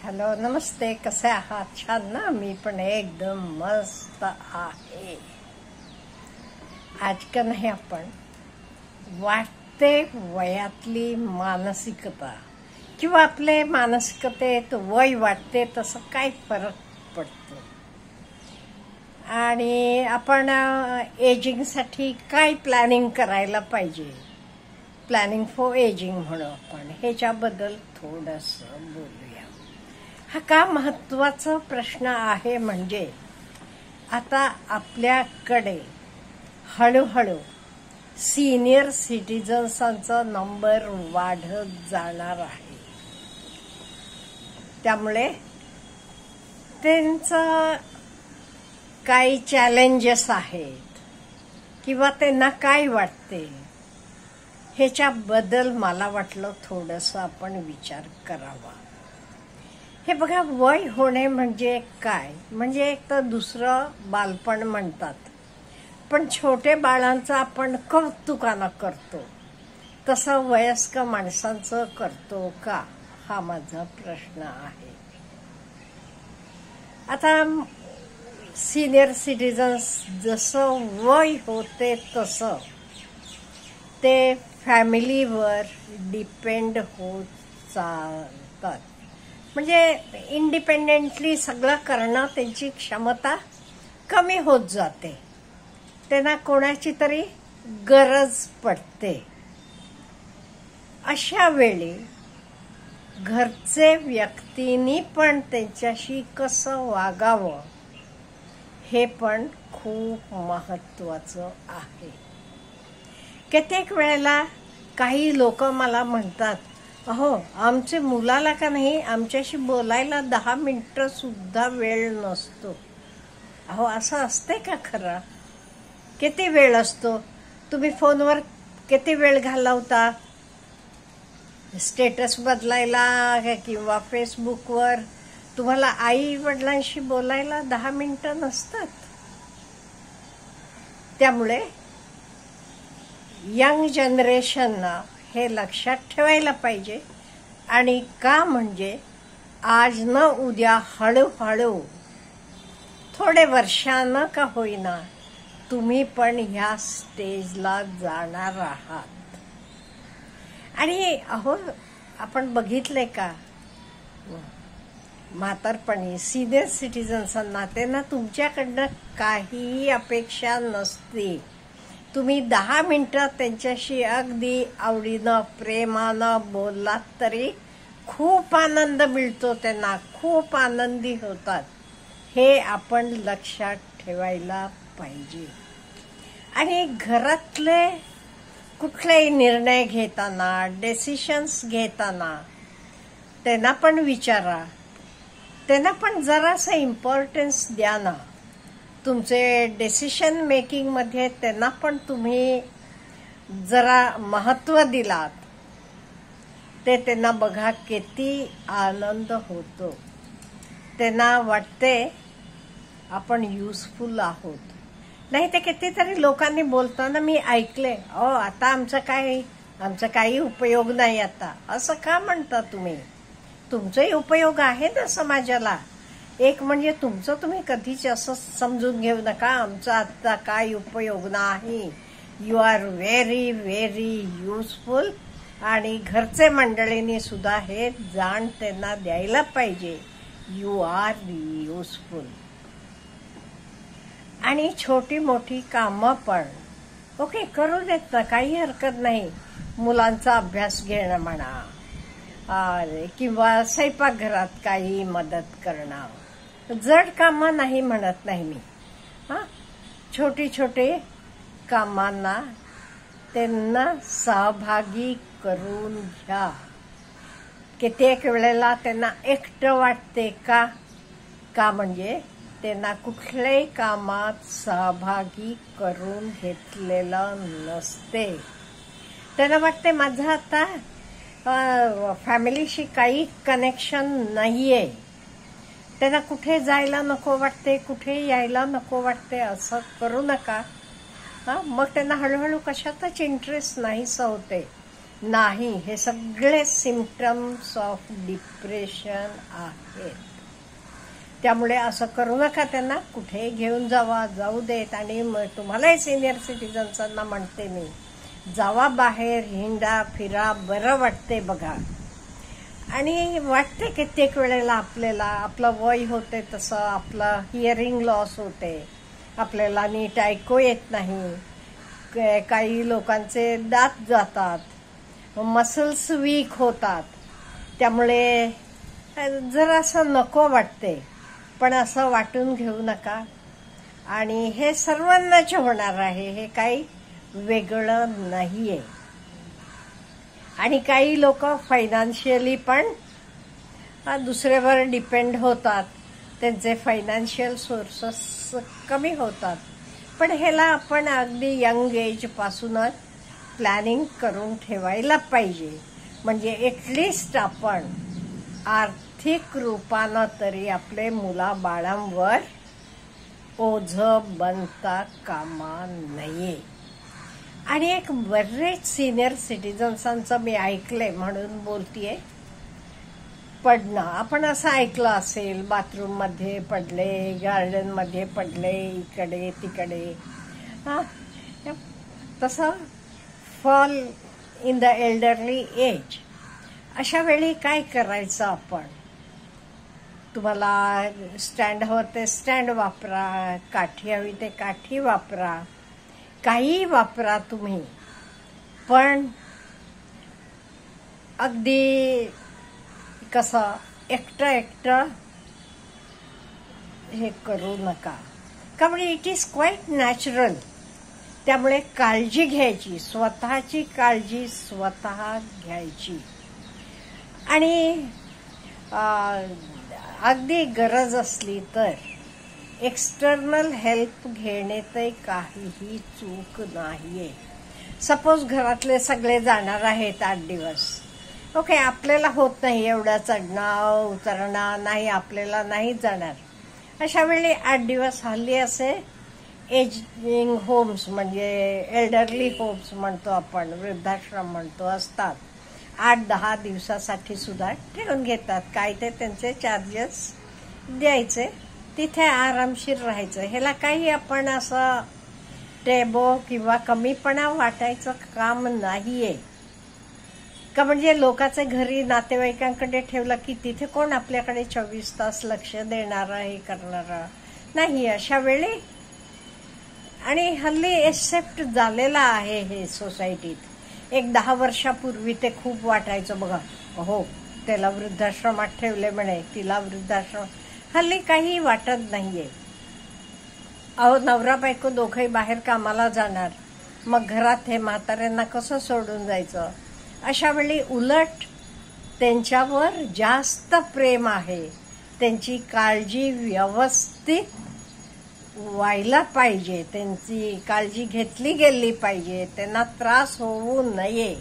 Hello, नमस्ते. कसे आहात? छान ना? मी पण एकदम मस्त आहे. आज का नाही आपण वाटते वयातली मानसिकता किंवा आपले मानसिकतेत वय वाटते तसं काय फरक पडतो आणि आपण एजिंगसाठी काय प्लॅनिंग करायला पाहिजे. प्लॅनिंग फॉर एजिंग म्हणू आपण. ह्याच्याबद्दल थोडंसं बोलूया. हा का महत्वाचा प्रश्न आहे म्हणजे आता आपल्याकडे हळूहळू सिनियर सिटिझन्सांचा नंबर वाढत जाणार आहे. त्यामुळे त्यांचं काही चॅलेंजेस आहेत किंवा त्यांना काय वाटते ह्याच्याबद्दल मला वाटलं थोडंसं आपण विचार करावा. हे बघा, वय होणे म्हणजे काय? म्हणजे एक तर दुसरं बालपण म्हणतात, पण छोटे बाळांचं आपण कौतुकानं करतो तसं वयस्क माणसांचं करतो का, हा माझा प्रश्न आहे. आता सिनियर सिटिझन्स जसं वय होते तसं ते फॅमिलीवर डिपेंड होत चालतात. म्हणजे इंडिपेंडेंटली सगळं करणं त्यांची क्षमता कमी होत जाते. त्यांना कोणाची तरी गरज पडते. अशा वेळी घरचे व्यक्तींनी पण त्यांच्याशी कसं वागावं हे पण खूप महत्वाचं आहे. कित्येक वेळेला काही लोक मला म्हणतात, अहो, आमच्या मुलाला का नाही आमच्याशी बोलायला 10 मिनिटं सुद्धा वेळ नसतो. अहो, असं असते का खरं? किती वेळ असतो? तुम्ही फोनवर किती वेळ घालवता? स्टेटस बदलायला किंवा फेसबुकवर तुम्हाला आई वडिलांशी बोलायला 10 मिनिटं नसतात. त्यामुळे यंग जनरेशनना हे लक्षात ठेवायला पाहिजे. आणि का म्हणजे आज न उद्या हळूहळू थोडे वर्षानं का होईना तुम्ही पण ह्या स्टेजला जाणार आहात. आणि अहो, आपण बघितले का म्हातारपणी सिनियर सिटिझन्सांना त्यांना तुमच्याकडनं काहीही अपेक्षा नसते. तुम्ही 10 मिनिटं त्यांच्याशी अगदी आवडीनं प्रेमानं बोललात तरी खूप आनंद मिळतो. त्यांना खूप आनंदी होतात. हे आपण लक्षात ठेवायला पाहिजे. आणि घरातले कुठलेही निर्णय घेताना, डिसिशन्स घेताना त्यांना पण विचारा. त्यांना पण जरासं इम्पॉर्टन्स द्या ना. तुमचे डिसिशन मेकिंग मध्ये त्यांना पण तुम्ही जरा महत्व दिलात ते त्यांना बघा किती आनंद होतो. त्यांना वाटते आपण युजफुल आहोत. नाही ते कितीतरी लोकांनी बोलताना मी ऐकले, आता आमचा काही उपयोग नाही आता. असं का म्हणता तुम्ही? तुमचाही उपयोग आहे ना समाजाला. एक म्हणजे तुमचं तुम्ही कधीच असं समजून घेऊ नका आमचा आता काय उपयोग नाही. You are very very useful. आणि घरचे मंडळींनी सुद्धा हे जाण त्यांना द्यायला पाहिजे. You are useful. आणि छोटी मोठी कामं पण ओके करू देत ना, काही हरकत नाही. मुलांचा अभ्यास घेणं म्हणा किंवा स्वयंपाकघरात काही मदत करणं. जड कामं नाही म्हणत नाही मी. छोटी छोटे कामांना त्यांना सहभागी करून घ्या. कित्येक वेळेला त्यांना एकटं वाटते का म्हणजे त्यांना कुठल्याही कामात सहभागी करून घेतलेलं नसते. त्यांना वाटते माझं आता फॅमिलीशी काही कनेक्शन नाहीये. त्यांना कुठे जायला नको वाटते, कुठे यायला नको वाटते. असं करू नका. मग त्यांना हळूहळू कशातच इंटरेस्ट नाहीसं होते. नाही, हे सगळे सिम्पटम्स ऑफ डिप्रेशन आहेत. त्यामुळे असं करू नका. त्यांना कुठे घेऊन जाऊ देत. आणि तुम्हालाही सिनियर सिटीजन्सांना म्हणते मी, जावा बाहेर, हिंडा फिरा, बरं वाटते बघा. आणि वाटते कित्येक वेळेला आपल्याला आपलं वय होते तसं आपलं हिअरिंग लॉस होते, आपल्याला नीट ऐकू येत नाही, काही लोकांचे दात जातात, मसल्स वीक होतात. त्यामुळे जरासं नको वाटते. पण असं वाटून घेऊ नका. आणि हे सर्वांनाच होणार आहे, हे काही वेगळं नाहीये. आणि काही लोक फायनान्शियली पण दुसऱ्यावर डिपेंड होतात, त्यांचे फायनान्शियल सोर्सेस कमी होतात. पण ह्याला आपण अगदी यंग एज पासूनच प्लॅनिंग करून ठेवायला पाहिजे. म्हणजे एटलिस्ट आपण आर्थिक रूपानं तरी आपले मुलाबाळांवर ओझं बनता कामा नये. आणि एक बरेच सिनियर सिटीजन्सांचं मी ऐकलंय म्हणून बोलतीये, पडणं. आपण असं ऐकलं असेल, बाथरूम मध्ये पडले, गार्डन मध्ये पडले, इकडे तिकडे. तसं fall in the elderly age. अशा वेळी काय करायचं आपण? तुम्हाला स्टँड हवं ते स्टँड वापरा, काठी हवी ते काठी वापरा, काही वापरा तुम्ही. पण अगदी कसं एकटं हे करू नका. कारण इट इज क्वाईट नॅचरल. त्यामुळे काळजी घ्यायची, स्वतःची काळजी स्वतः घ्यायची. आणि अगदी गरज असली तर एक्सटर्नल हेल्प घेण्यात काहीही चूक नाहीये. सपोज घरातले सगळे जाणार आहेत 8 दिवस. ओके, आपल्याला होत नाही एवढं चढणं उतरणं, नाही आपल्याला नाही जाणार. अशा वेळी 8 दिवस हल्ली असे एजिंग होम्स म्हणजे एल्डरली होम्स म्हणतो आपण, वृद्धाश्रम म्हणतो, असतात. 8-10 दिवसासाठी सुद्धा ठेवून घेतात. काय ते त्यांचे चार्जेस द्यायचे, तिथे आरामशीर राहायचं. ह्याला काही आपण असं टेबो किंवा कमीपणा वाटायचं काम नाहीये. का म्हणजे लोकांचे घरी नातेवाईकांकडे ठेवलं की तिथे कोण आपल्याकडे 24 तास लक्ष देणारं, हे करणारं नाही अशा वेळी. आणि हल्ली एक्सेप्ट झालेला आहे हे सोसायटीत. एक 10 वर्षापूर्वी ते खूप वाटायचं बघा, हो त्याला वृद्धाश्रमात ठेवले म्हणे, तिला वृद्धाश्रम. हल्ली काही वाटत नाहीये. अहो, नवरा बायको दोघंही बाहेर कामाला जाणार, मग घरात हे म्हाताऱ्यांना कसं सोडून जायचं? अशा वेळी उलट त्यांच्यावर जास्त प्रेम आहे, त्यांची काळजी व्यवस्थित व्हायला पाहिजे, त्यांची काळजी घेतली गेली पाहिजे, त्यांना त्रास होऊ नये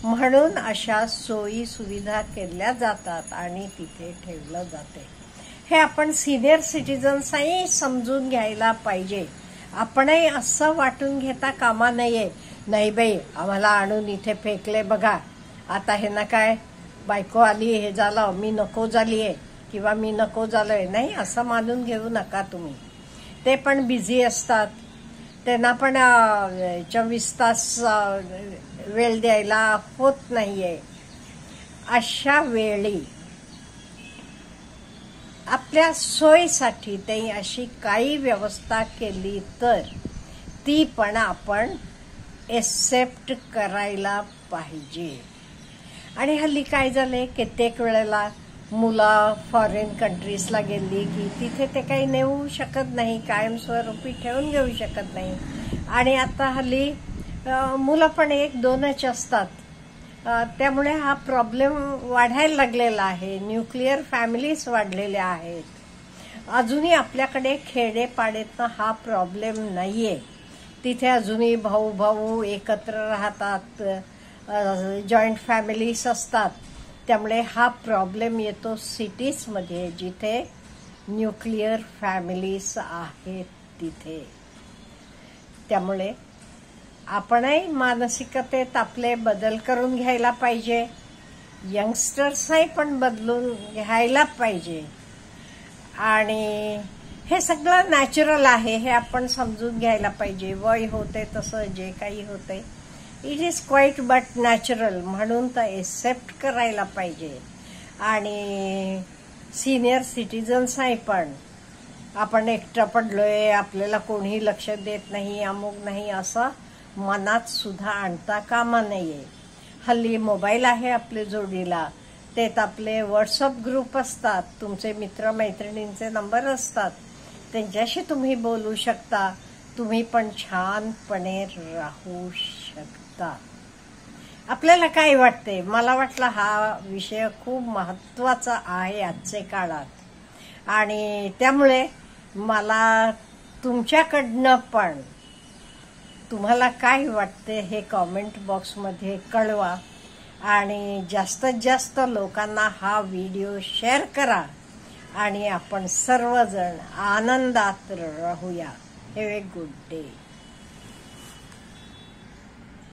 म्हणून अशा सोयी सुविधा केल्या जातात आणि तिथे ठेवलं जाते. हे आपण सिनियर सिटीजन्सही समजून घ्यायला पाहिजे. आपणही असं वाटून घेता कामा नये, नाही बाई आम्हाला आणून इथे फेकले बघा, आता हे ना काय बायको आली, हे झालं, मी नको झालीये किंवा मी नको झालोय. नाही, असं मानून घेऊ नका तुम्ही. ते पण बिझी असतात, त्यांना पण 24 तास वेळ द्यायला होत नाहीये. अशा वेळी आपल्या सोयीसाठी ते अशी काही व्यवस्था केली तर ती पण आपण एक्सेप्ट करायला पाहिजे. आणि हल्ली काय झालंय, कित्येक वेळेला मुलं फॉरेन कंट्रीजला गेली की तिथे ते काही नेऊ शकत नाही, कायमस्वरूपी ठेवून घेऊ शकत नाही. आणि आता हल्ली मुलं पण 1-2च असतात. त्यामुळे हा प्रॉब्लेम वाढायला लागलेला आहे. न्यूक्लिअर फॅमिलीज वाढलेल्या आहेत. अजूनही आपल्याकडे खेडेपाड्यातनं हा प्रॉब्लेम नाहीये. तिथे अजूनही भाऊ भाऊ एकत्र राहतात, जॉईंट फॅमिलीज असतात. त्यामुळे हा प्रॉब्लेम येतो सिटीजमध्ये, जिथे न्यूक्लिअर फॅमिलीज आहेत तिथे. त्यामुळे आपणही मानसिकतेत आपले बदल करून घ्यायला पाहिजे. यंगस्टर्सही पण बदलून घ्यायला पाहिजे. आणि हे सगळं नॅचरल आहे हे आपण समजून घ्यायला पाहिजे. वय होते तसं जे काही होते it is quite but natural म्हणून तर एक्सेप्ट करायला पाहिजे. आणि सिनियर सिटीजन्सही पण आपण एकटं पडलोय, आपल्याला कोणीही लक्ष देत नाही, अमुक नाही असं मनात सुद्धा आणता कामा नये. हल्ली मोबाईल आहे आपल्या जोडीला, त्यात आपले व्हॉट्सअप ग्रुप असतात, तुमचे मित्रमैत्रिणींचे नंबर असतात, त्यांच्याशी तुम्ही बोलू शकता. तुम्ही पण छानपणे राहू शकता. आपल्याला काय वाटते? मला वाटलं हा विषय खूप महत्वाचा आहे आजच्या काळात. आणि त्यामुळे मला तुमच्याकडनं पण तुम्हाला काय वाटते हे कॉमेंट बॉक्समध्ये कळवा. आणि जास्तीत जास्त लोकांना हा व्हिडिओ शेअर करा आणि आपण सर्वजण आनंदात राहूया. Have a good day.